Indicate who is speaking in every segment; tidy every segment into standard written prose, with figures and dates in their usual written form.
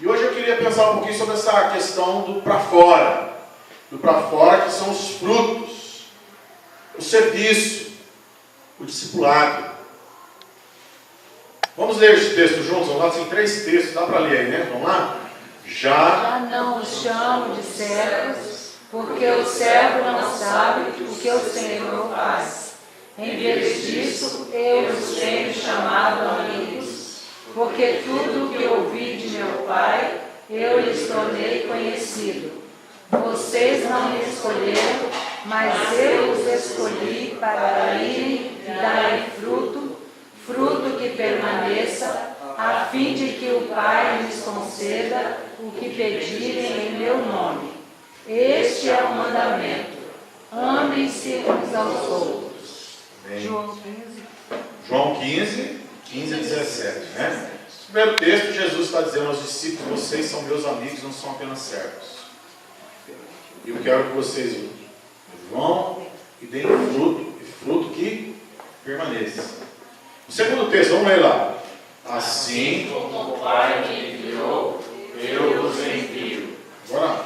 Speaker 1: E hoje eu queria pensar um pouquinho sobre essa questão do para fora. Do para fora, que são os frutos, o serviço, o discipulado. Vamos ler esse texto juntos? Vamos lá, tem 3 textos, dá para ler aí, né? Vamos lá?
Speaker 2: Já não os chamo de servos, porque o servo não sabe o que o Senhor faz. Em vez disso, eu os tenho chamado amigos, porque tudo o que ouvi de meu Pai, eu lhes tornei conhecido. Vocês não me escolheram, mas eu os escolhi para irem e darem fruto, fruto que permaneça, a fim de que o Pai lhes conceda o que pedirem em meu nome. Este é o mandamento. Amem-se uns aos outros.
Speaker 1: Bem.
Speaker 2: João
Speaker 1: 15 a 17, né? No primeiro texto, Jesus está dizendo aos discípulos: vocês são meus amigos, não são apenas servos. E eu quero que vocês vão e deem fruto, e fruto que permaneça. O segundo texto, vamos ler lá. Assim
Speaker 3: como o Pai me enviou, eu os envio.
Speaker 1: Agora,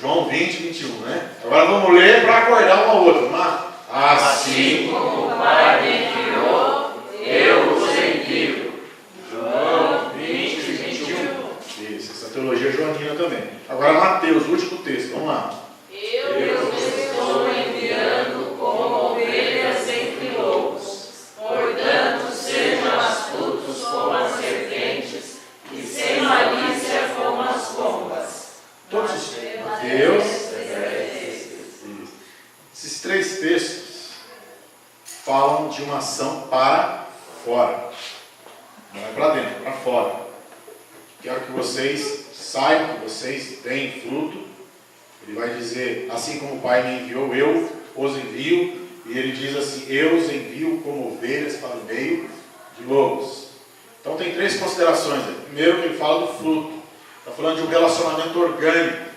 Speaker 1: João 20, 21, né? Agora vamos ler para acordar uma outra. Vamos lá?
Speaker 3: Assim como o Pai me enviou, eu os envio. João 20, 21.
Speaker 1: Isso, essa teologia joanina também. Agora Mateus, o último texto, vamos lá.
Speaker 3: Eu os estou enviando como ovelhas entre lobos. Portanto, sejam astutos como as serpentes e sem malícia como as pombas.
Speaker 1: Todos os Mateus. Esses 3 textos falam de uma ação para fora. Não é para dentro, é para fora. Quero que vocês saibam que vocês têm fruto. Ele vai dizer: assim como o Pai me enviou, eu os envio. E ele diz assim: eu os envio como ovelhas para o meio de lobos. Então tem 3 considerações. Primeiro, que ele fala do fruto. Está falando de um relacionamento orgânico.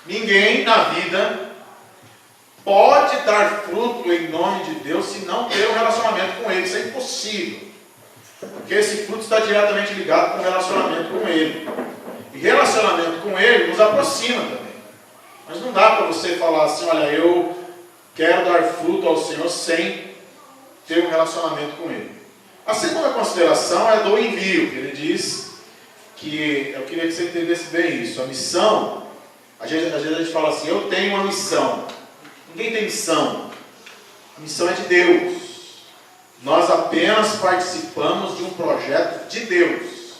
Speaker 1: Ninguém na vida pode dar fruto em nome de Deus se não ter um relacionamento com Ele. Isso é impossível. Porque esse fruto está diretamente ligado com o relacionamento com Ele. E relacionamento com Ele nos aproxima também. Mas não dá para você falar assim: olha, eu quero dar fruto ao Senhor sem ter um relacionamento com Ele. A segunda consideração é do envio. Ele diz que, eu queria que você entendesse bem isso. A missão, às vezes a gente fala assim: eu tenho uma missão. Ninguém tem missão. A missão é de Deus. Nós apenas participamos de um projeto de Deus.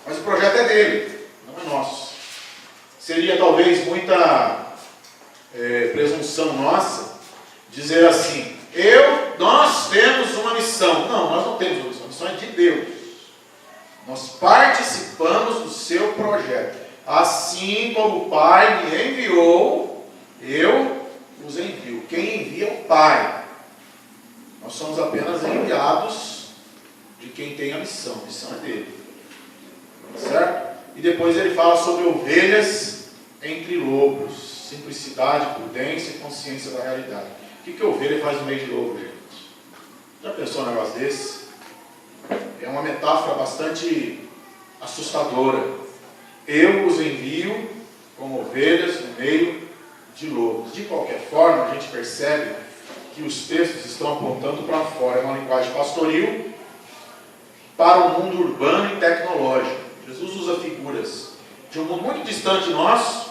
Speaker 1: Mas o projeto é dele, não é nosso. Seria talvez muita presunção nossa dizer assim: nós temos uma missão. Não, nós não temos uma missão. A missão é de Deus. Nós participamos do seu projeto. Assim como o Pai me enviou, eu os envio. Quem envia é o Pai. Nós somos apenas enviados de quem tem a missão. A missão é dele. Certo? E depois ele fala sobre ovelhas entre lobos. Simplicidade, prudência e consciência da realidade. O que ovelha faz no meio de lobo, gente? Já pensou um negócio desse? É uma metáfora bastante assustadora. Eu os envio como ovelhas no meio de lobos. De qualquer forma, a gente percebe que os textos estão apontando para fora. É uma linguagem pastoril para o mundo urbano e tecnológico. Jesus usa figuras de um mundo muito distante de nós.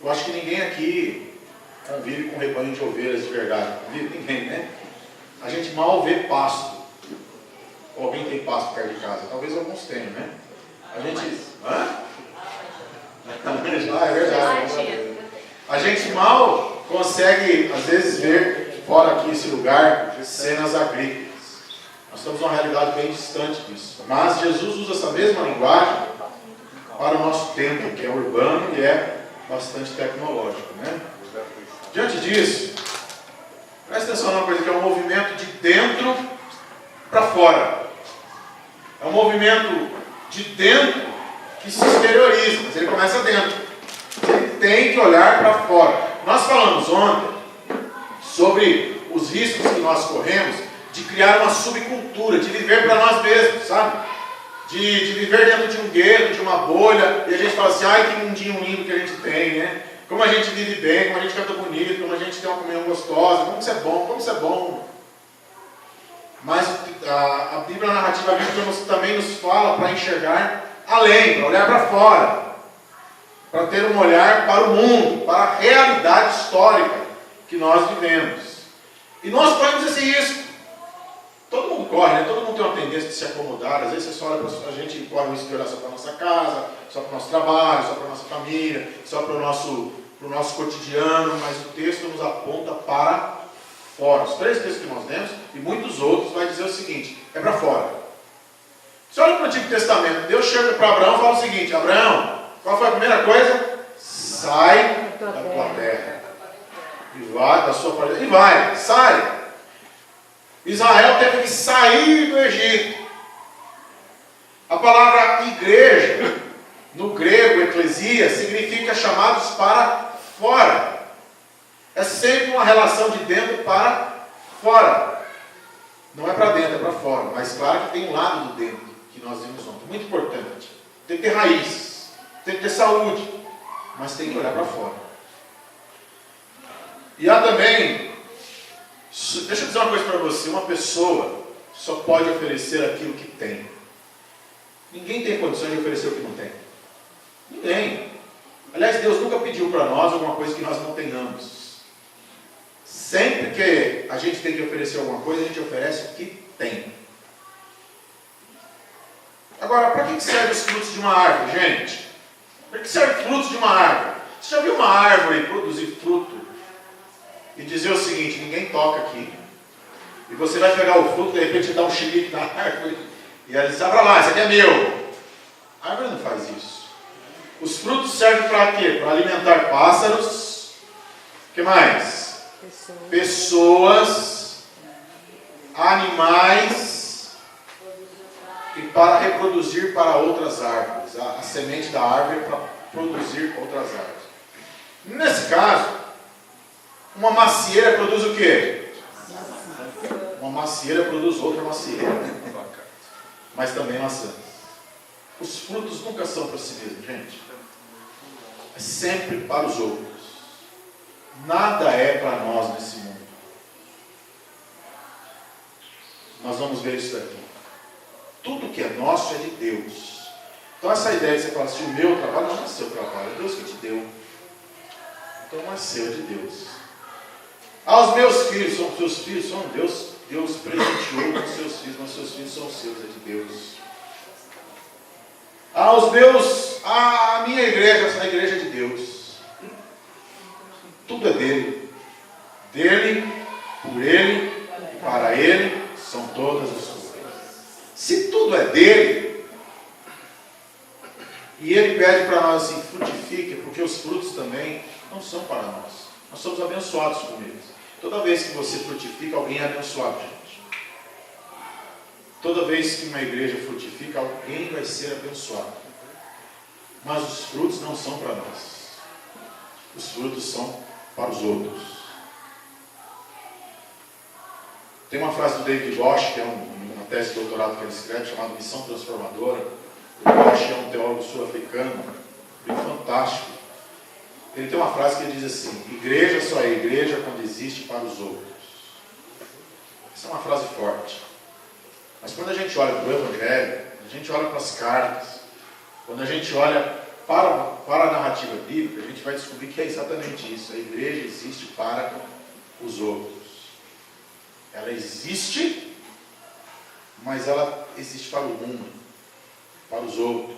Speaker 1: Eu acho que ninguém aqui convive com um rebanho de ovelhas de verdade. Convive ninguém, né? A gente mal vê pasto. Ou alguém tem pasto perto de casa? Talvez alguns tenham, né? A gente... Hã? Ah, é verdade. A gente mal consegue, às vezes, ver fora aqui esse lugar, cenas agrícolas. Nós temos uma realidade bem distante disso. Mas Jesus usa essa mesma linguagem para o nosso tempo, que é urbano e é bastante tecnológico, né? Diante disso, presta atenção numa coisa, que é um movimento de dentro para fora. É um movimento de dentro que se exterioriza, mas ele começa dentro. Ele tem que olhar para fora. Nós falamos ontem sobre os riscos que nós corremos de criar uma subcultura, de viver para nós mesmos, sabe? de viver dentro de um gueto, de uma bolha, e a gente fala assim, ai que mundinho lindo que a gente tem, né? Como a gente vive bem, como a gente canta bonito, como a gente tem uma comunhão gostosa, como isso é bom, como isso é bom. Mas a Bíblia, a narrativa bíblica também nos fala para enxergar além, para olhar para fora, para ter um olhar para o mundo, para a realidade histórica que nós vivemos. E nós corremos esse risco. Todo mundo corre, né? Todo mundo tem uma tendência de se acomodar. Às vezes você só olha para a gente e corre o risco de olhar só para a nossa casa, só para o nosso trabalho, só para a nossa família, só para o nosso cotidiano, mas o texto nos aponta para fora. Os 3 textos que nós lemos e muitos outros vai dizer o seguinte, é para fora. Você olha para o Antigo Testamento, Deus chega para Abraão e fala o seguinte, Abraão, qual foi a primeira coisa? Sai da tua terra. E vai, da sua família. E vai, sai. Israel teve que sair do Egito. A palavra igreja, no grego, eclesia, significa chamados para fora. É sempre uma relação de dentro para fora. Não é para dentro, é para fora. Mas claro que tem um lado do dentro, que nós vimos ontem. Muito importante. Tem que ter raiz, tem que ter saúde, mas tem que olhar para fora. E há também, deixa eu dizer uma coisa para você, uma pessoa só pode oferecer aquilo que tem. Ninguém tem condições de oferecer o que não tem. Ninguém. Aliás, Deus nunca pediu para nós alguma coisa que nós não tenhamos. Sempre que a gente tem que oferecer alguma coisa, a gente oferece o que tem. Agora, para que servem os frutos de uma árvore, gente? Para que servem frutos de uma árvore? Você já viu uma árvore produzir fruto e dizer o seguinte, ninguém toca aqui. E você vai pegar o fruto, de repente dar um chilique na árvore, e ela diz, para lá, isso aqui é meu. A árvore não faz isso. Os frutos servem para quê? Para alimentar pássaros. O que mais? Pessoas, animais, e para reproduzir para outras árvores. A semente da árvore é para produzir outras árvores. Nesse caso, uma macieira produz o quê? Uma macieira produz outra macieira. Mas também maçã. Os frutos nunca são para si mesmos, gente. É sempre para os outros. Nada é para nós nesse mundo. Nós vamos ver isso daqui. Tudo que é nosso é de Deus. Então essa ideia de você falar assim, o meu trabalho não é seu trabalho, é Deus que te deu. Então não é seu, é de Deus. Os meus filhos são seus filhos, são Deus presenteou com seus filhos, mas seus filhos são seus, é de Deus. A minha igreja, a igreja é de Deus. Tudo é dele. Dele, por ele, para ele, são todas as coisas. Se tudo é dele, e ele pede para nós assim, frutifique, porque os frutos também não são para nós. Nós somos abençoados com eles. Toda vez que você frutifica, alguém é abençoado, gente. Toda vez que uma igreja frutifica, alguém vai ser abençoado. Mas os frutos não são para nós. Os frutos são para os outros. Tem uma frase do David Bosch, que é uma tese de doutorado que ele escreve, chamada Missão Transformadora. O Bosch é um teólogo sul-africano, fantástico. Ele tem uma frase que ele diz assim, igreja só é igreja quando existe para os outros. Essa é uma frase forte. Mas quando a gente olha para o Evangelho, a gente olha para as cartas, quando a gente olha para a narrativa bíblica, a gente vai descobrir que é exatamente isso. A igreja existe para os outros. Ela existe, mas ela existe para o mundo, para os outros.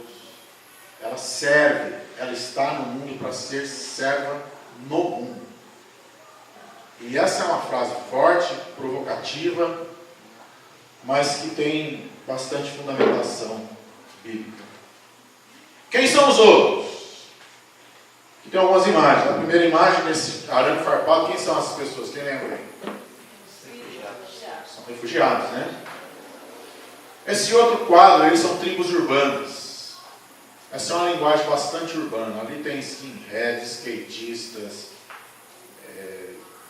Speaker 1: Ela serve, ela está no mundo para ser serva no mundo. E essa é uma frase forte, provocativa, mas que tem bastante fundamentação bíblica. Quem são os outros? Aqui tem algumas imagens. A primeira imagem nesse arame farpado, quem são essas pessoas? Quem lembra aí? São refugiados, né? Esse outro quadro, eles são tribos urbanas. Essa é uma linguagem bastante urbana. Ali tem skinheads, skatistas,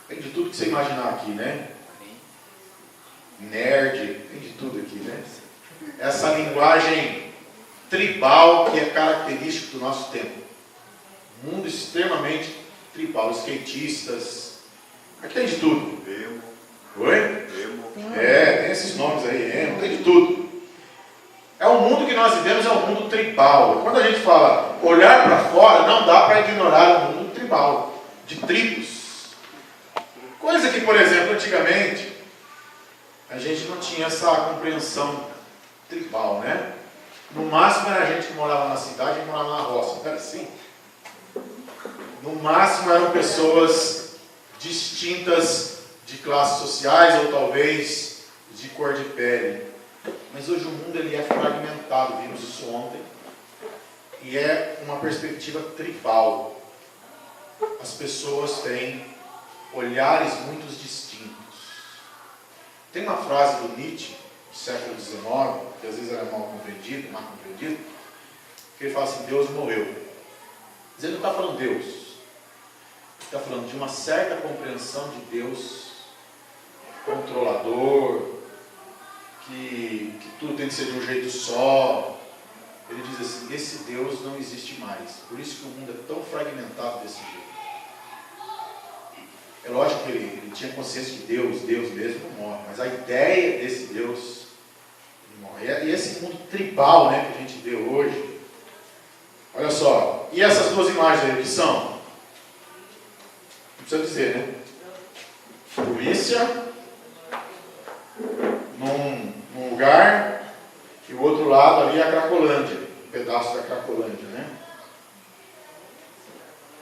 Speaker 1: tem de tudo que você imaginar aqui, né? Nerd, tem de tudo aqui, né? Essa linguagem tribal que é característico do nosso tempo. Um mundo extremamente tribal, skatistas, aqui tem de tudo.
Speaker 4: Emo.
Speaker 1: Oi?
Speaker 4: Emo.
Speaker 1: Tem esses nomes aí, tem de tudo. É o mundo que nós vivemos, é um mundo tribal. Quando a gente fala olhar para fora, não dá para ignorar o mundo tribal, de tribos. Coisa que, por exemplo, antigamente, a gente não tinha essa compreensão tribal, né? No máximo era a gente que morava na cidade e morava na roça, não era assim? No máximo eram pessoas distintas de classes sociais ou talvez de cor de pele. Mas hoje o mundo ele é fragmentado, vimos isso ontem, e é uma perspectiva tribal. As pessoas têm olhares muito distintos. Tem uma frase do Nietzsche, do século XIX, que às vezes era mal compreendido, que ele fala assim: Deus morreu. Mas ele não está falando Deus, ele está falando de uma certa compreensão de Deus controlador, que tudo tem que ser de um jeito só. Ele diz assim: esse Deus não existe mais. Por isso que o mundo é tão fragmentado desse jeito. É lógico que ele tinha consciência de Deus mesmo não morre, mas a ideia desse Deus não morre. E esse mundo tribal, né, que a gente vê hoje, olha só, e essas duas imagens aí, que são? Não precisa dizer, né? Polícia num lugar, e o outro lado ali é a Cracolândia, um pedaço da Cracolândia, né?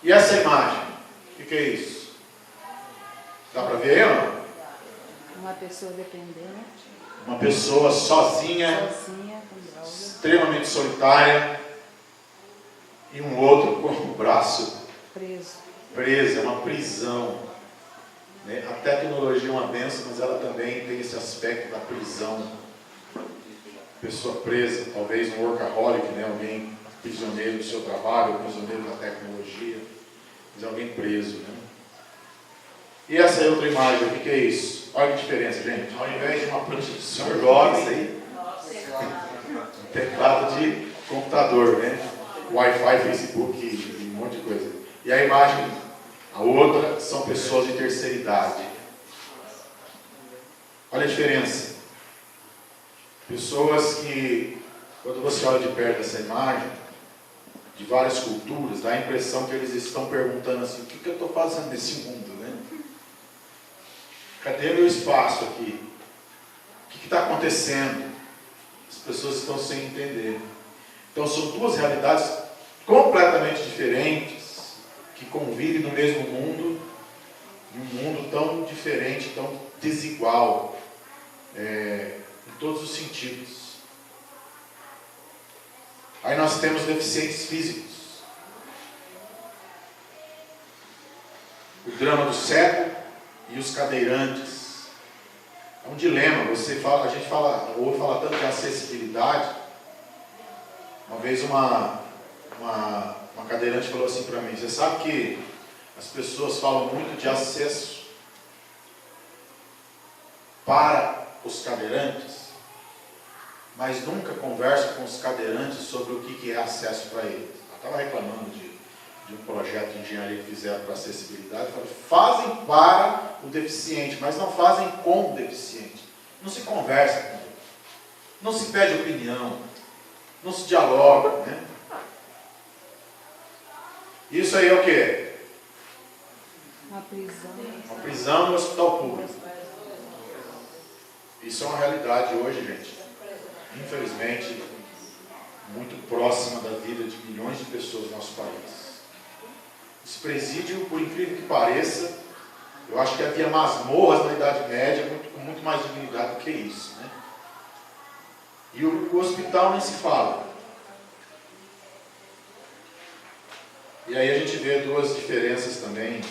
Speaker 1: E essa imagem, o que é isso? Dá para ver aí ou não?
Speaker 2: Uma pessoa dependente.
Speaker 1: Uma pessoa sozinha,
Speaker 2: Com droga.
Speaker 1: extremamente solitária, e um outro com o braço preso, é uma prisão. Né? A tecnologia é uma bênção, mas ela também tem esse aspecto da prisão. Pessoa presa, talvez um workaholic, né? Alguém prisioneiro do seu trabalho, prisioneiro da tecnologia, mas alguém preso, né? E essa é outra imagem, o que é isso? Olha que diferença, gente. Ao invés de uma prancha de surf, aí, um teclado de computador, né? Wi-Fi, Facebook e um monte de coisa. E a imagem, a outra, são pessoas de terceira idade. Olha a diferença. Pessoas que, quando você olha de perto essa imagem, de várias culturas, dá a impressão que eles estão perguntando assim: o que eu estou fazendo nesse mundo, né? Cadê meu espaço aqui? O que está acontecendo? As pessoas estão sem entender. Então são duas realidades completamente diferentes, que convivem no mesmo mundo, e um mundo tão diferente, tão desigual, em todos os sentidos. Aí nós temos deficientes físicos. O drama do cego e os cadeirantes. É um dilema. A gente ouve falar tanto de acessibilidade. Uma vez uma cadeirante falou assim para mim: você sabe que as pessoas falam muito de acesso para os cadeirantes, mas nunca conversam com os cadeirantes sobre o que é acesso para eles. Eu estava reclamando de um projeto de engenharia que fizeram para acessibilidade. Fazem para o deficiente, mas não fazem com o deficiente. Não se conversa com ele, não se pede opinião, não se dialoga, né? Isso aí é o quê?
Speaker 2: Uma prisão.
Speaker 1: Uma prisão no hospital público. Isso é uma realidade hoje, gente. Infelizmente, muito próxima da vida de milhões de pessoas no nosso país. Esse presídio, por incrível que pareça, eu acho que havia masmorras na Idade Média com muito mais dignidade do que isso, né? E o hospital nem se fala. E aí a gente vê duas diferenças também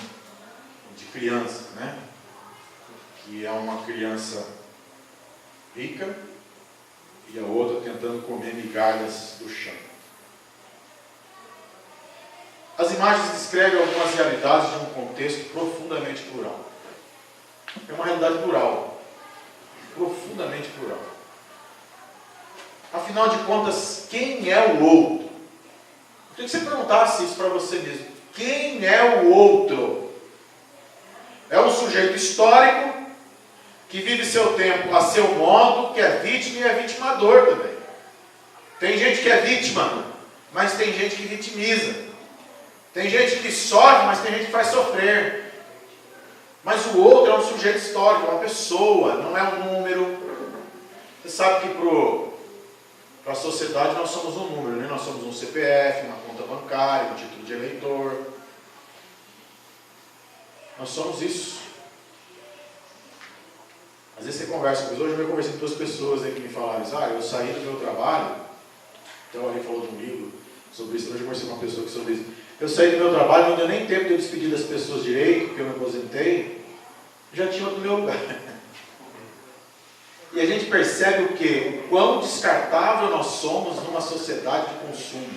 Speaker 1: de criança, né? Que é uma criança rica e a outra tentando comer migalhas do chão. As imagens descrevem algumas realidades de um contexto profundamente plural. É uma realidade plural, profundamente plural. Afinal de contas, quem é o outro? Eu queria que você perguntasse isso para você mesmo. Quem é o outro? É um sujeito histórico que vive seu tempo a seu modo, que é vítima e é vitimador também. Tem gente que é vítima, mas tem gente que vitimiza. Tem gente que sofre, mas tem gente que faz sofrer. Mas o outro é um sujeito histórico, é uma pessoa, não é um número. Você sabe que para a sociedade nós somos um número, né? Nós somos um CPF, uma conta bancária, um título de eleitor. Nós somos isso. Às vezes você conversa com hoje eu conversei com 2 pessoas aí que me falaram isso. Eu saí do meu trabalho, então ali falou de um livro sobre isso, hoje eu conversei com uma pessoa sobre isso. Eu saí do meu trabalho, não deu nem tempo de eu despedir das pessoas direito, porque eu me aposentei, já tinha outro no meu lugar. E a gente percebe o quê? O quão descartável nós somos numa sociedade de consumo.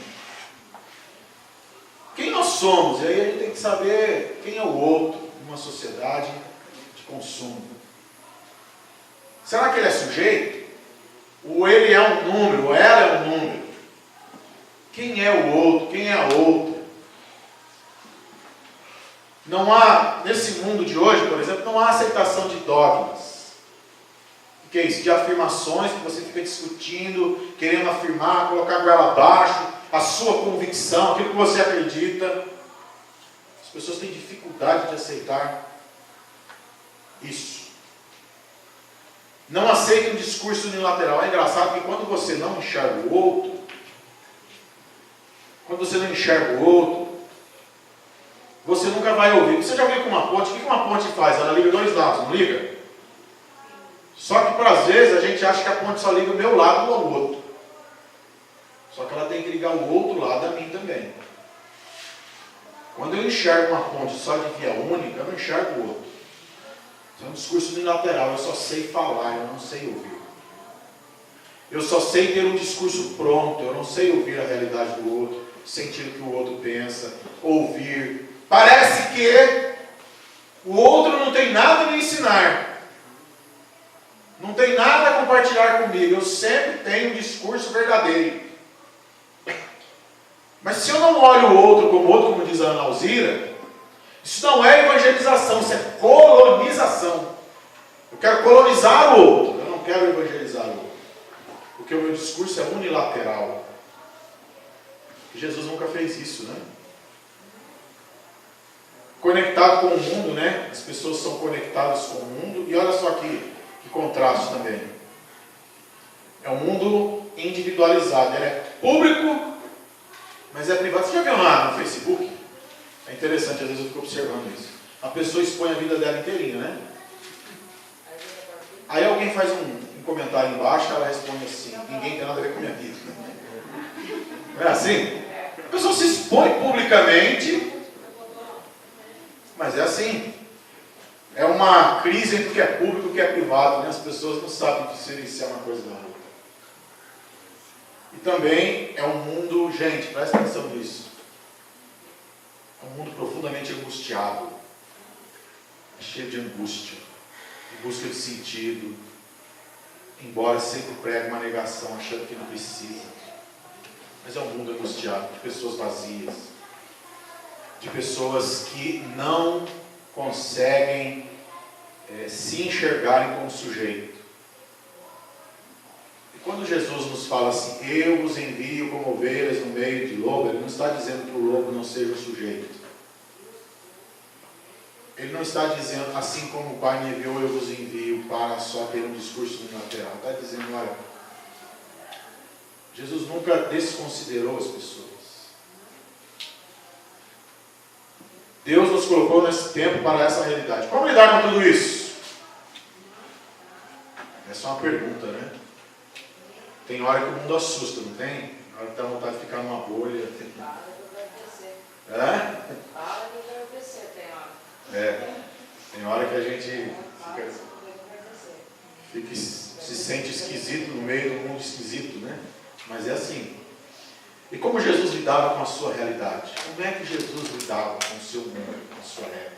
Speaker 1: Quem nós somos? E aí a gente tem que saber quem é o outro numa sociedade de consumo. Será que ele é sujeito? Ou ele é um número? Ou ela é um número? Quem é o outro? Quem é a outra? Não há, nesse mundo de hoje, por exemplo, não há aceitação de dogmas. O que é isso? De afirmações que você fica discutindo, querendo afirmar, colocar a goela abaixo, a sua convicção, aquilo que você acredita. As pessoas têm dificuldade de aceitar isso. Não aceitam um discurso unilateral. É engraçado que quando você não enxerga o outro, você nunca vai ouvir. Você já viu com uma ponte? O que uma ponte faz? Ela liga 2 lados, não liga? Só que, às vezes, a gente acha que a ponte só liga o meu lado ou o outro. Só que ela tem que ligar o outro lado a mim também. Quando eu enxergo uma ponte só de via única, eu não enxergo o outro. Isso é um discurso unilateral. Eu só sei falar, eu não sei ouvir. Eu só sei ter um discurso pronto, eu não sei ouvir a realidade do outro, sentir o que o outro pensa, ouvir. Parece que o outro não tem nada a me ensinar. Não tem nada a compartilhar comigo. Eu sempre tenho um discurso verdadeiro. Mas se eu não olho o outro, como diz a Ana Alzira, isso não é evangelização, isso é colonização. Eu quero colonizar o outro, eu não quero evangelizar o outro. Porque o meu discurso é unilateral. E Jesus nunca fez isso, né? Conectado com o mundo, né? As pessoas são conectadas com o mundo. E olha só que contraste também. É um mundo individualizado. Ele é público, mas é privado. Você já viu lá no Facebook? É interessante, às vezes eu fico observando isso. A pessoa expõe a vida dela inteirinha, né? Aí alguém faz um comentário embaixo, ela responde assim: ninguém tem nada a ver com a minha vida. Não é assim? A pessoa se expõe publicamente, mas é assim. É uma crise entre o que é público e o que é privado, né? As pessoas não sabem diferenciar uma coisa da outra. E também é um mundo, gente, presta atenção nisso. É um mundo profundamente angustiado, cheio de angústia, de busca de sentido, embora sempre pregue uma negação, achando que não precisa. Mas é um mundo angustiado, de pessoas vazias, de pessoas que não conseguem se enxergarem como sujeito. E quando Jesus nos fala assim: eu vos envio como ovelhas no meio de lobo, ele não está dizendo que o lobo não seja o sujeito. Ele não está dizendo, assim como o Pai me enviou, eu vos envio, para só ter um discurso unilateral. Está dizendo, olha, Jesus nunca desconsiderou as pessoas. Deus nos colocou nesse tempo para essa realidade. Como lidar com tudo isso? Essa é uma pergunta, né? Tem hora que o mundo assusta, não tem? Tem hora que dá vontade de ficar numa bolha.
Speaker 3: Fala de enlouquecer, tem hora.
Speaker 1: Tem hora que a gente se sente esquisito no meio do mundo esquisito, né? Mas é assim. E como Jesus lidava com a sua realidade? Como é que Jesus lidava com o seu mundo, com a sua época?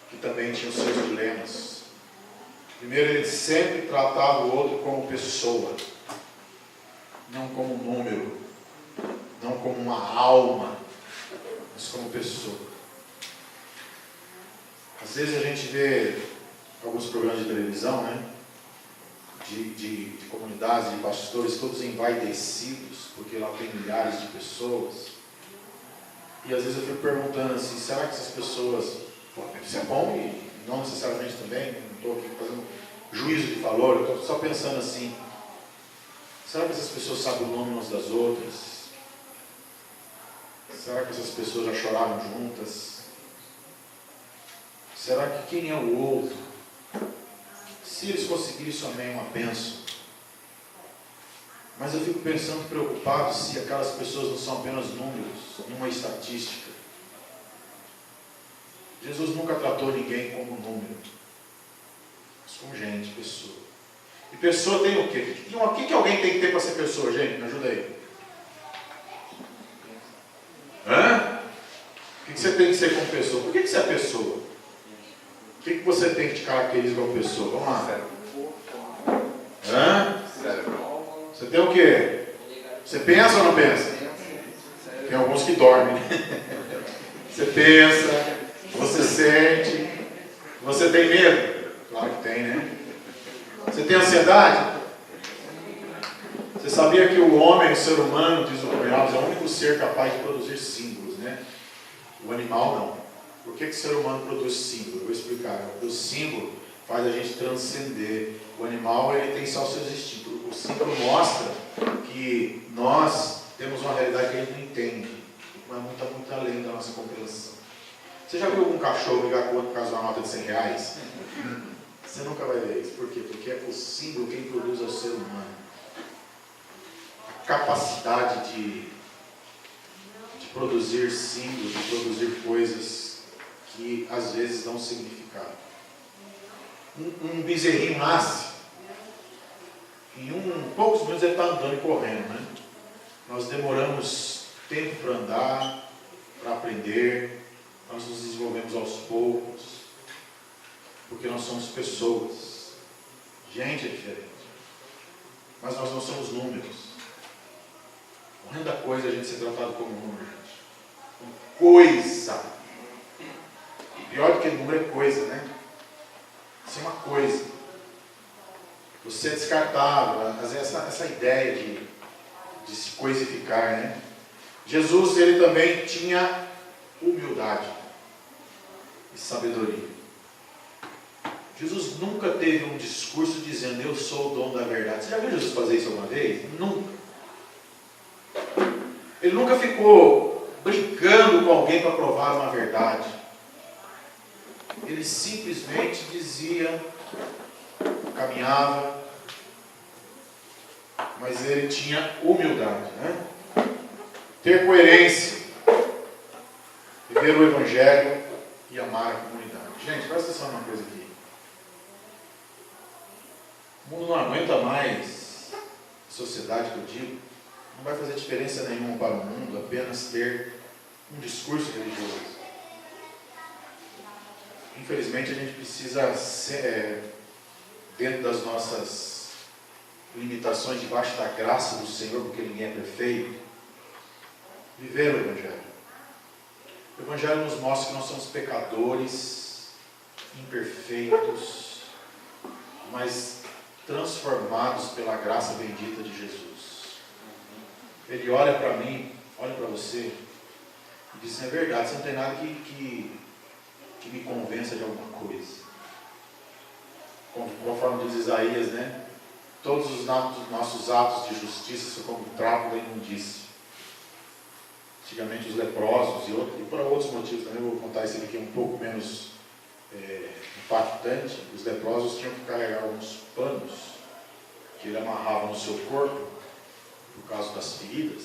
Speaker 1: Que também tinha os seus dilemas. Primeiro, ele sempre tratava o outro como pessoa. não como um número, não como uma alma, mas como pessoa. Às vezes a gente vê alguns programas de televisão, né? De comunidades, de pastores, todos envaidecidos, porque lá tem milhares de pessoas. E às vezes eu fico perguntando assim, será que essas pessoas, isso é bom e não necessariamente também, não estou aqui fazendo juízo de valor, eu estou só pensando assim, será que essas pessoas sabem o nome umas das outras? Será que essas pessoas já choraram juntas? Será que quem é o outro? Se eles conseguirem isso, amém, é uma bênção. Mas eu fico pensando, preocupado, se aquelas pessoas não são apenas números, uma estatística. Jesus nunca tratou ninguém como número, mas como gente, pessoa. E pessoa tem o quê? O que alguém tem que ter para ser pessoa, gente? Me ajuda aí. Hã? O que você tem que ser como pessoa? Por que você é pessoa? O que você tem que te caracterizar como pessoa? Vamos lá. Hã? Você tem o quê? Você pensa ou não pensa? Tem alguns que dormem. Você pensa, você sente, você tem medo? Claro que tem, né? Você tem ansiedade? Você sabia que o homem, o ser humano, diz o Roberto, é o único ser capaz de produzir símbolos, né? O animal não. Por que o ser humano produz símbolo? Eu vou explicar. O símbolo faz a gente transcender. O animal, ele tem só seus instintos. O símbolo mostra que nós temos uma realidade que a gente não entende, mas muito além da nossa compreensão. Você já viu algum cachorro ligar com outro por causa de uma nota de R$100? Você nunca vai ver isso. Por quê? Porque é o símbolo quem produz é o ser humano. A capacidade de produzir símbolos, de produzir coisas que às vezes dão significado. Um bezerrinho nasce, em poucos minutos ele está andando e correndo, né? Nós demoramos tempo para andar, para aprender, nós nos desenvolvemos aos poucos, porque nós somos pessoas. Gente é diferente, mas nós não somos números. Horrenda coisa a gente ser tratado como número, gente. Coisa. Pior do que número é coisa, né? Isso é uma coisa. Você é descartável. Essa ideia de se coisificar, né? Jesus, ele também tinha humildade e sabedoria. Jesus nunca teve um discurso dizendo, eu sou o dono da verdade. Você já viu Jesus fazer isso alguma vez? Nunca. Ele nunca ficou brincando com alguém para provar uma verdade. Ele simplesmente dizia, caminhava, mas ele tinha humildade, né? Ter coerência, viver o Evangelho e amar a comunidade. Gente, presta atenção numa coisa aqui. O mundo não aguenta mais, a sociedade que eu digo, não vai fazer diferença nenhuma para o mundo apenas ter um discurso religioso. Infelizmente a gente precisa, dentro das nossas limitações, debaixo da graça do Senhor, porque ninguém é perfeito, viver o Evangelho. O Evangelho nos mostra que nós somos pecadores, imperfeitos, mas transformados pela graça bendita de Jesus. Ele olha para mim, olha para você, e diz, é verdade, você não tem nada que me convença de alguma coisa. Conforme diz Isaías, né? Todos os nossos atos de justiça são como trapo da imundícia. Antigamente os leprosos e por outros motivos também, eu vou contar isso aqui um pouco menos impactante. Os leprosos tinham que carregar alguns panos que ele amarrava no seu corpo por causa das feridas,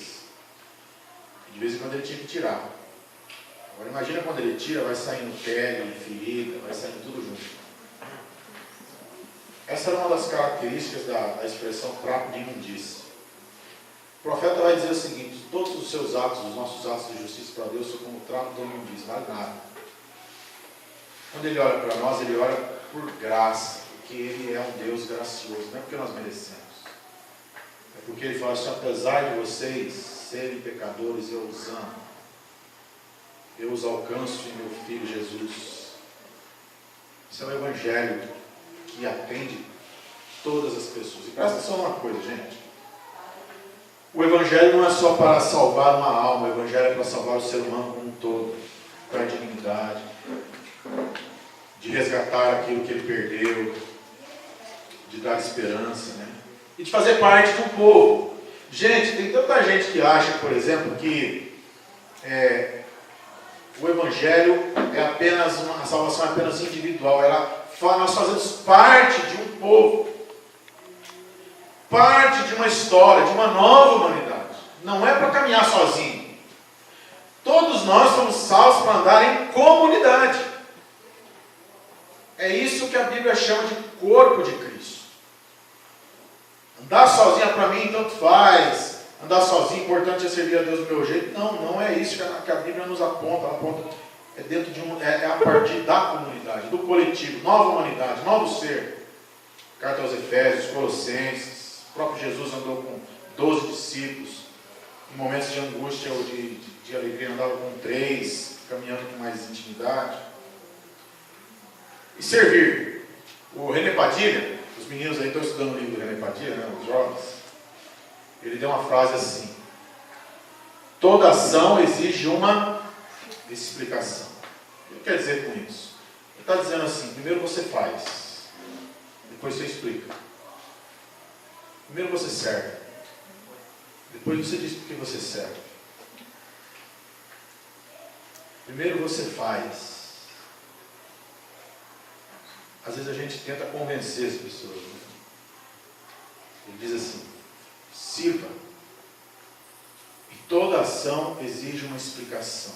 Speaker 1: e de vez em quando ele tinha que tirar. Agora imagina quando ele tira, vai saindo pele, ferida, vai saindo tudo junto. Essa era uma das características da expressão trapo de imundícia. O profeta vai dizer o seguinte, todos os seus atos, os nossos atos de justiça para Deus são como trapo de imundícia, não vale nada. Quando ele olha para nós, ele olha por graça, porque ele é um Deus gracioso, não é porque nós merecemos. É Porque ele fala assim, apesar de vocês serem pecadores, eu os amo. Eu os alcanço em meu Filho Jesus. Esse é o Evangelho que atende todas as pessoas. E presta atenção numa coisa, gente. O Evangelho não é só para salvar uma alma, o Evangelho é para salvar o ser humano como um todo, para a dignidade, de resgatar aquilo que ele perdeu, de dar esperança, né? E de fazer parte de um povo. Gente, tem tanta gente que acha, por exemplo, que o Evangelho é apenas a salvação é apenas individual. Nós fazemos parte de um povo, parte de uma história, de uma nova humanidade. Não é para caminhar sozinho. Todos nós somos salvos para andar em comunidade. É isso que a Bíblia chama de corpo de Cristo. Andar sozinho para mim tanto faz. Andar sozinho, importante é servir a Deus do meu jeito. Não, não é isso que a Bíblia nos aponta. Ela aponta dentro de é a partir da comunidade, do coletivo, nova humanidade, novo ser. Carta aos Efésios, Colossenses. O próprio Jesus andou com 12 discípulos. Em momentos de angústia ou de alegria andava com 3, caminhando com mais intimidade. E servir. O René Padilha, os meninos aí estão estudando o livro do René Padilha, né, os jovens. Ele deu uma frase assim: toda ação exige uma explicação. O que quer dizer com isso? Ele está dizendo assim: primeiro você faz, depois você explica. Primeiro você serve, depois você diz por que você serve. Primeiro você faz. Às vezes a gente tenta convencer as pessoas, né? Ele diz assim: sirva. E toda ação exige uma explicação.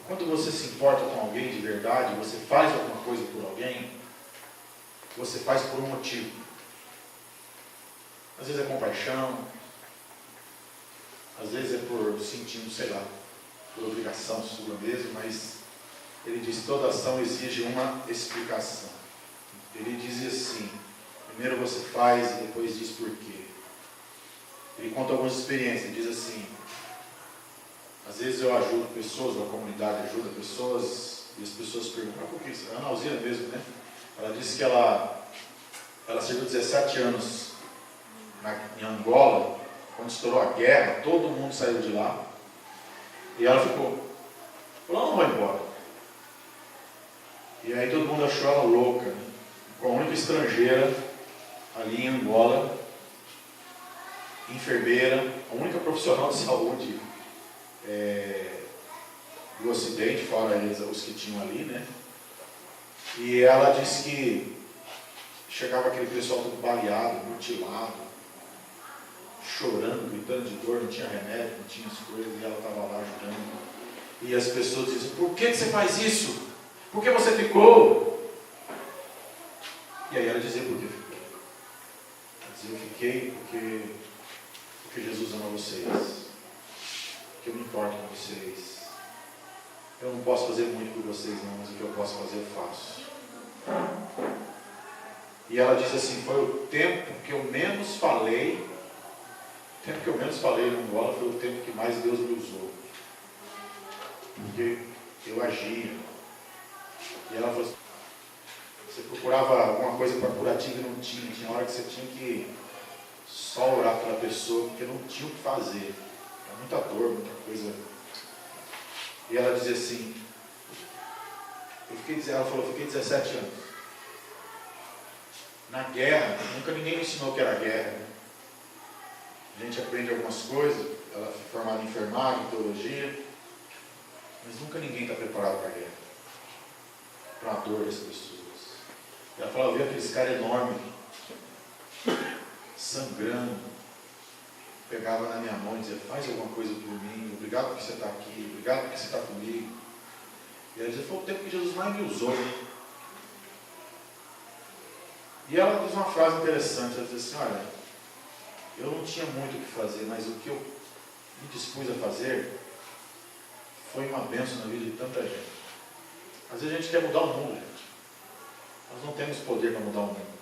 Speaker 1: Quando você se importa com alguém de verdade, você faz alguma coisa por alguém, você faz por um motivo. Às vezes é compaixão, às vezes é por sentindo, sei lá, por obrigação sua mesmo, mas ele diz: toda ação exige uma explicação. Ele diz assim: primeiro você faz e depois diz por quê. Ele conta algumas experiências. Ele diz assim: às vezes eu ajudo pessoas, a comunidade ajuda pessoas, e as pessoas perguntam: por que isso? A Ana Alzira mesmo, né? Ela disse que ela serviu 17 anos em Angola. Quando estourou a guerra, todo mundo saiu de lá. E ela ficou. Falou: não vou embora. E aí todo mundo achou ela louca, né? Com a única estrangeira ali em Angola, enfermeira, a única profissional de saúde do Ocidente, fora eles, os que tinham ali, né? E ela disse que chegava aquele pessoal todo baleado, mutilado, chorando, gritando de dor, não tinha remédio, não tinha as coisas, e ela estava lá ajudando. E as pessoas diziam: por que você faz isso? Por que você ficou? E aí ela dizia por que ficou. Ela dizia: eu fiquei porque Jesus ama vocês. Porque eu me importo com vocês. Eu não posso fazer muito por vocês não, mas o que eu posso fazer eu faço. E ela diz assim: foi o tempo que eu menos falei, o tempo que eu menos falei no Angola foi o tempo que mais Deus me usou. Porque eu agia. E ela falou assim: você procurava alguma coisa para curativa e não tinha. Tinha hora que você tinha que só orar pela pessoa, porque não tinha o que fazer. Era muita dor, muita coisa. E ela dizia assim: ela falou, eu fiquei 17 anos. Na guerra, nunca ninguém me ensinou que era guerra. Né? A gente aprende algumas coisas, ela foi formada em enfermagem, em teologia, mas nunca ninguém está preparado para a guerra, para a dor das pessoas. Ela falou: eu vi aqueles caras enormes, sangrando, pegava na minha mão e dizia: faz alguma coisa por mim, obrigado porque você está aqui, obrigado porque você está comigo. E ela dizia: foi o tempo que Jesus mais me usou. E ela diz uma frase interessante, ela diz assim: olha, eu não tinha muito o que fazer, mas o que eu me dispus a fazer foi uma bênção na vida de tanta gente. Às vezes a gente quer mudar o mundo, gente. Nós não temos poder para mudar o mundo.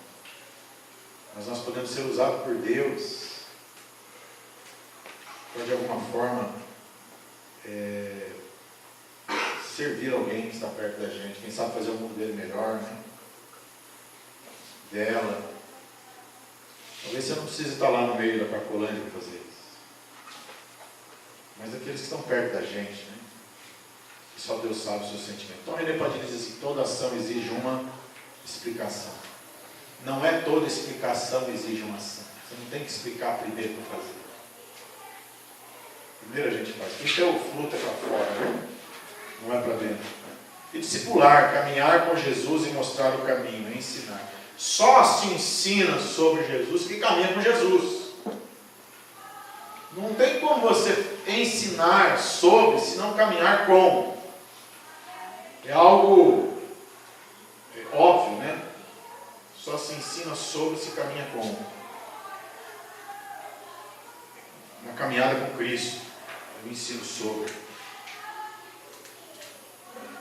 Speaker 1: Mas nós podemos ser usados por Deus para de alguma forma servir alguém que está perto da gente, quem sabe fazer o mundo dele melhor, né? Dela. Talvez você não precise estar lá no meio da Cracolândia para fazer isso. Mas aqueles que estão perto da gente, né? Que só Deus sabe o seu sentimento. Então René Padilha diz assim: toda ação exige uma explicação. Não é toda explicação exige uma ação. Você não tem que explicar primeiro para fazer. Primeiro a gente faz. Porque o fruto é para fora, né? Não é para dentro. E discipular, caminhar com Jesus e mostrar o caminho, ensinar. Só se ensina sobre Jesus que caminha com Jesus. Não tem como você ensinar sobre se não caminhar com. É algo óbvio, né? Só se ensina sobre se caminha com. Na caminhada com Cristo, eu ensino sobre.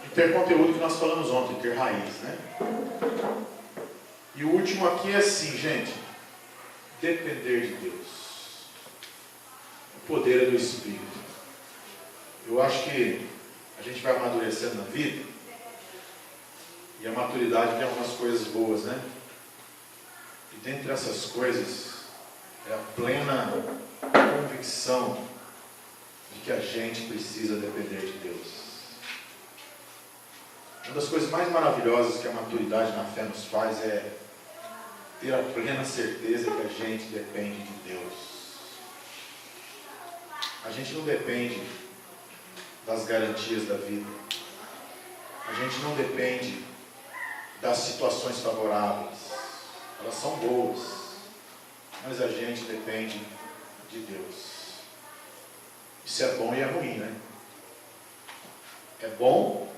Speaker 1: E ter conteúdo que nós falamos ontem, ter raiz, né? E o último aqui é assim, gente: depender de Deus. O poder é do Espírito. Eu acho que a gente vai amadurecendo na vida, e a maturidade tem algumas coisas boas, né? E dentre essas coisas é a plena convicção de que a gente precisa depender de Deus. Uma das coisas mais maravilhosas que a maturidade na fé nos faz é ter a plena certeza que a gente depende de Deus. A gente não depende das garantias da vida. A gente não depende das situações favoráveis. Elas são boas, mas a gente depende de Deus. Isso é bom e é ruim, né? É bom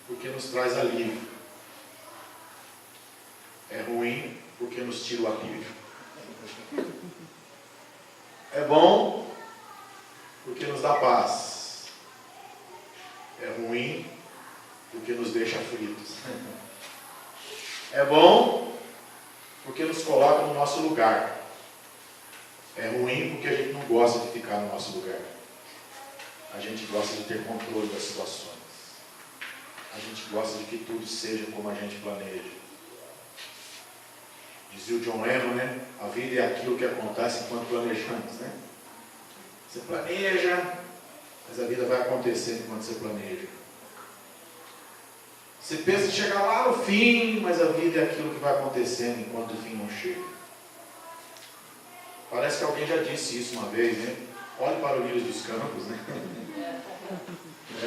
Speaker 1: porque nos traz alívio. É ruim porque nos tira o alívio. É bom porque nos dá paz. É ruim porque nos deixa aflitos. É bom porque nos coloca no nosso lugar. É ruim porque a gente não gosta de ficar no nosso lugar. A gente gosta de ter controle das situações. A gente gosta de que tudo seja como a gente planeja. Dizia o John Lennon, né? A vida é aquilo que acontece enquanto planejamos, né? Você planeja, mas a vida vai acontecendo enquanto você planeja. Você pensa em chegar lá no fim, mas a vida é aquilo que vai acontecendo enquanto o fim não chega. Parece que alguém já disse isso uma vez, né? Olhe para o lírio dos campos, né?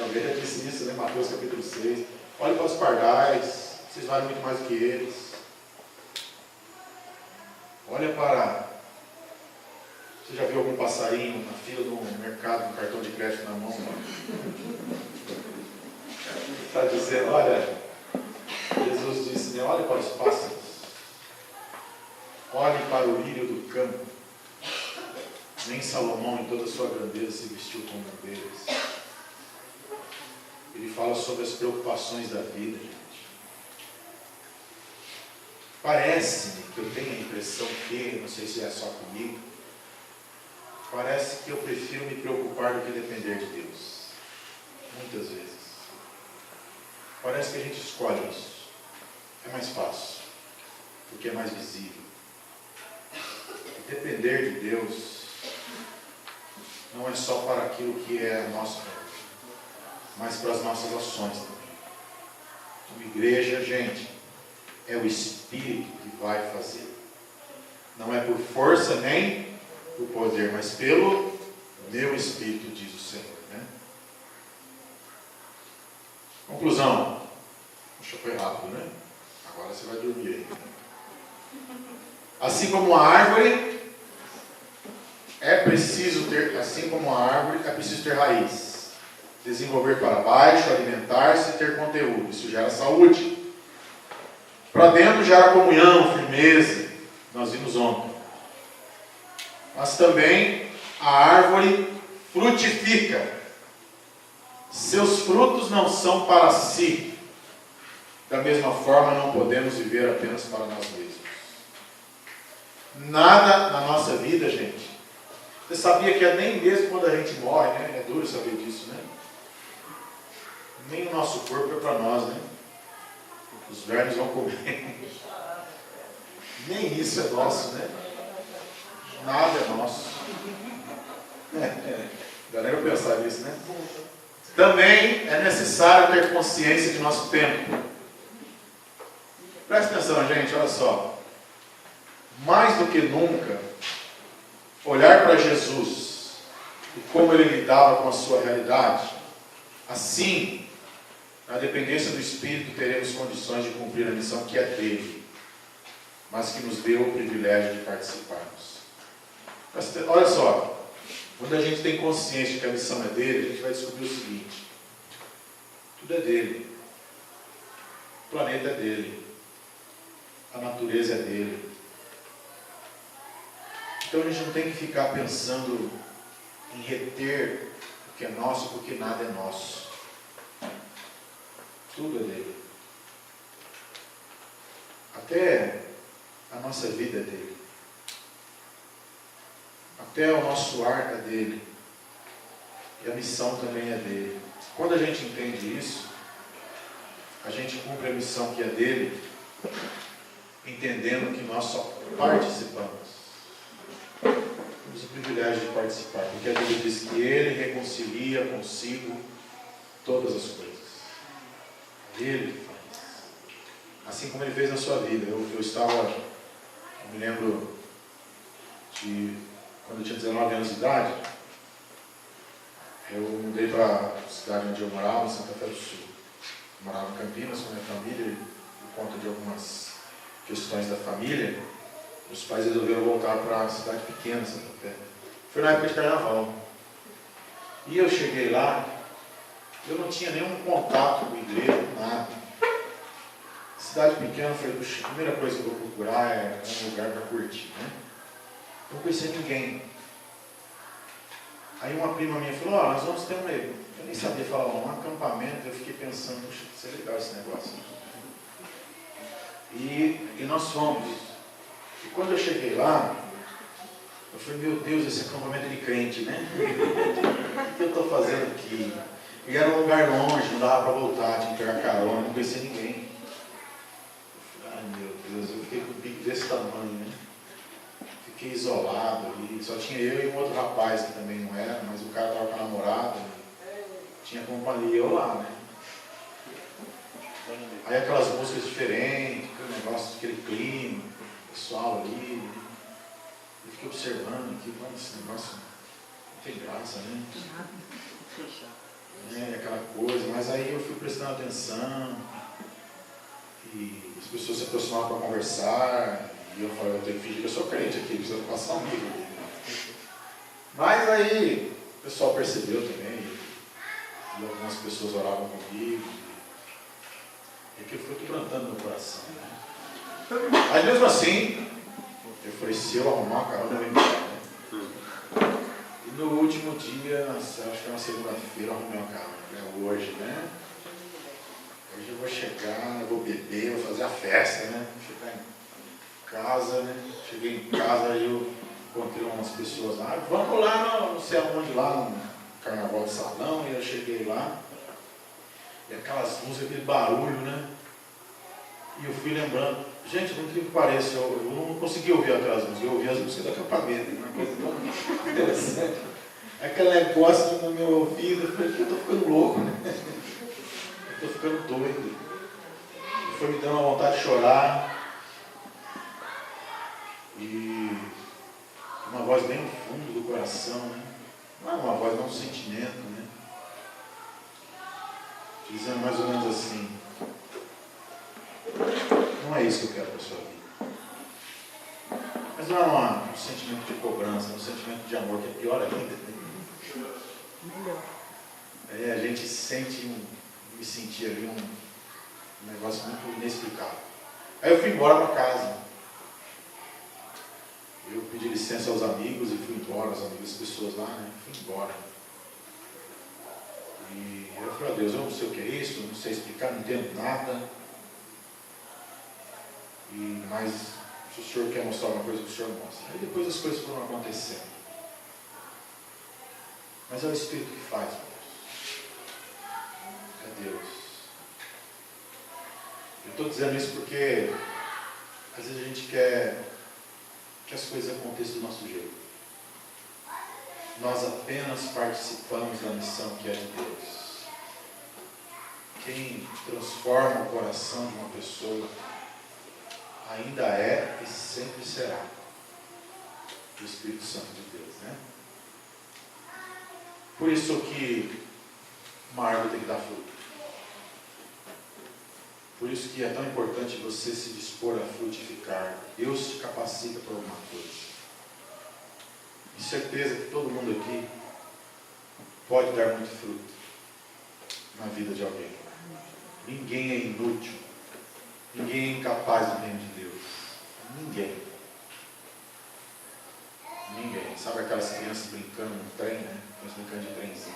Speaker 1: Alguém já disse isso, né? Mateus capítulo 6. Olhe para os pardais, vocês valem muito mais do que eles. Olha para... Você já viu algum passarinho na fila do mercado com cartão de crédito na mão? Está dizendo, olha, Jesus disse, né? Olhe para os pássaros. Olhe para o lírio do campo. Nem Salomão, em toda a sua grandeza, se vestiu como um deles. Ele fala sobre as preocupações da vida, gente. Parece-me que eu tenho a impressão que, não sei se é só comigo, parece que eu prefiro me preocupar do que depender de Deus. Muitas vezes. Parece que a gente escolhe isso. É mais fácil. Porque é mais visível. Depender de Deus não é só para aquilo que é nosso, mas para as nossas ações também. Uma igreja, gente, é o Espírito que vai fazer. Não é por força nem por poder, mas pelo meu Espírito, diz o Senhor, né? Conclusão. Puxa, foi rápido, né? Agora você vai dormir aí. Assim como a árvore, é preciso ter raiz. Desenvolver para baixo, alimentar-se e ter conteúdo. Isso gera saúde. Para dentro gera comunhão, firmeza. Nós vimos ontem. Mas também a árvore frutifica. Seus frutos não são para si. Da mesma forma, não podemos viver apenas para nós mesmos. Nada na nossa vida, gente, Você sabia que nem mesmo quando a gente morre, né? É duro saber disso, né? Nem o nosso corpo é para nós, né? Os vermes vão comer. Nem isso é nosso, né? Nada é nosso. Dá nem para pensar nisso, né? Também é necessário ter consciência de nosso tempo. Presta atenção, gente, olha só. Mais do que nunca, olhar para Jesus e como ele lidava com a sua realidade, assim, na dependência do Espírito, teremos condições de cumprir a missão que é dele, mas que nos deu o privilégio de participarmos. Olha só, quando a gente tem consciência de que a missão é dele, a gente vai descobrir o seguinte: tudo é dele, o planeta é dele, a natureza é dele. Então a gente não tem que ficar pensando em reter o que é nosso, porque nada é nosso. Tudo é dele. Até a nossa vida é dele. Até o nosso ar é dele. E a missão também é dele. Quando a gente entende isso, a gente cumpre a missão que é dele, entendendo que nós só participamos. Temos o privilégio de participar, porque a Bíblia diz que ele reconcilia consigo todas as coisas. Ele faz. Assim como ele fez na sua vida. Eu me lembro de quando eu tinha 19 anos de idade, eu mudei para a cidade onde eu morava, em Santa Fé do Sul. Eu morava em Campinas com a minha família, por conta de algumas questões da família. Os pais resolveram voltar para a cidade pequena, Santa Fé. Foi na época de carnaval. E eu cheguei lá, eu não tinha nenhum contato com a igreja, nada. Cidade pequena, eu falei, puxa, a primeira coisa que eu vou procurar é um lugar para curtir, né? Eu não conhecia ninguém. Aí uma prima minha falou, nós vamos ter eu nem sabia falar, um acampamento. Eu fiquei pensando, puxa, isso é legal esse negócio. E nós fomos. E quando eu cheguei lá, eu falei, meu Deus, esse acampamento é de crente, né? O que eu estou fazendo aqui? E era um lugar longe, não dava para voltar, tinha que pegar carona, não conhecia ninguém. Eu falei, ai meu Deus, eu fiquei com o bico desse tamanho, né? Fiquei isolado ali, só tinha eu e um outro rapaz que também não era, mas o cara estava com a namorada, tinha companhia, eu lá, né? Aí aquelas músicas diferentes, aquele negócio, aquele clima, o pessoal ali, eu fiquei observando aqui, esse negócio não tem graça, né? Aquela coisa, mas aí eu fui prestando atenção, e as pessoas se aproximavam para conversar, e eu falei, eu tenho que fingir que eu sou crente aqui, preciso passar um livro. Mas aí o pessoal percebeu também, e algumas pessoas oravam comigo, e aquilo foi plantando no coração. Né? Aí mesmo assim, eu falei, se eu arrumar a carona, eu vou embora. Né? E no último dia, acho que era uma segunda-feira, eu arrumei uma carona. Hoje, né? Hoje eu vou chegar, eu vou beber, eu vou fazer a festa, né? Chegar em casa, né? Cheguei em casa, aí eu encontrei umas pessoas lá, vamos lá, não sei aonde, lá no carnaval de salão, e eu cheguei lá, e aquelas músicas, aquele barulho, né? E eu fui lembrando, gente, não que pareça, eu não consegui ouvir aquelas músicas, eu ouvi as músicas do acampamento, uma coisa tão interessante. Aquele negócio no meu ouvido, eu falei, eu estou ficando louco, né? Eu estou ficando doido. E foi me dando uma vontade de chorar. E uma voz bem no fundo do coração, né? Não é uma voz, não é um sentimento, né? Dizendo mais ou menos assim, não é isso que eu quero para a sua vida. Mas não é um sentimento de cobrança, é um sentimento de amor, que é pior ainda, né? A gente me sentia ali um negócio muito inexplicável. Aí eu fui embora para casa. Eu pedi licença aos amigos e fui embora, as pessoas lá, né? Fui embora. E eu falei, Deus, eu não sei o que é isso, não sei explicar, não entendo nada. Mas se o Senhor quer mostrar uma coisa, o Senhor mostra. Aí depois as coisas foram acontecendo. Mas é o Espírito que faz, irmãos. É Deus. Eu estou dizendo isso porque às vezes a gente quer que as coisas aconteçam do nosso jeito. Nós apenas participamos da missão que é de Deus. Quem transforma o coração de uma pessoa ainda é e sempre será o Espírito Santo de Deus, né? Por isso que uma árvore tem que dar fruto. Por isso que é tão importante você se dispor a frutificar. Deus te capacita para alguma coisa. Tenho certeza que todo mundo aqui pode dar muito fruto na vida de alguém. Ninguém é inútil. Ninguém é incapaz do reino de Deus. Ninguém. Ninguém. Sabe aquelas crianças brincando no trem, né? Crianças brincando de trenzinho.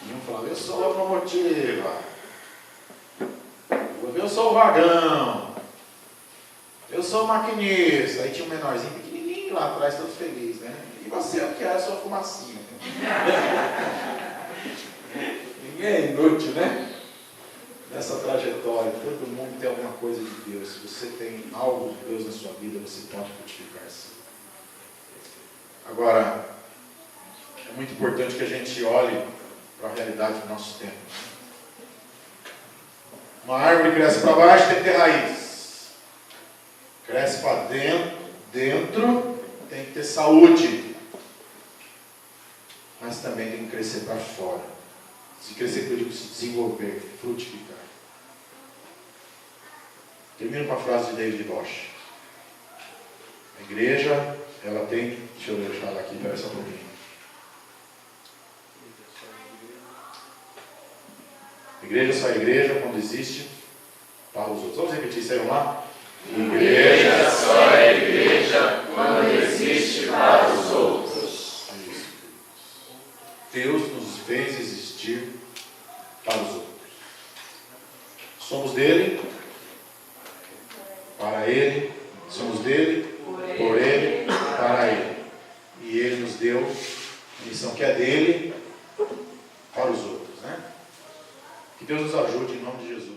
Speaker 1: E um falava, eu sou a locomotiva. Eu sou o vagão. Eu sou o maquinista. Aí tinha um menorzinho pequenininho lá atrás, todo feliz, né? E você, o que é a sua fumacinha? Ninguém é inútil, né? Nessa trajetória, todo mundo tem alguma coisa de Deus. Se você tem algo de Deus na sua vida, você pode frutificar sim. Agora, é muito importante que a gente olhe para a realidade do nosso tempo. Uma árvore cresce para baixo, tem que ter raiz. Cresce para dentro, tem que ter saúde. Mas também tem que crescer para fora. Se crescer, eu digo se desenvolver, frutificar. Termino com a frase de David Bosch. A igreja, ela tem... Deixa eu falar aqui, espera só um pouquinho. Igreja só é igreja quando existe para os outros. Vamos repetir isso aí, vamos lá?
Speaker 3: Igreja só é igreja quando existe para os outros.
Speaker 1: Isso. Deus nos fez existir para os outros. Somos dele, para ele, somos dele, por ele, para ele. E ele nos deu a missão que é dele para os outros, né? Que Deus nos ajude em nome de Jesus.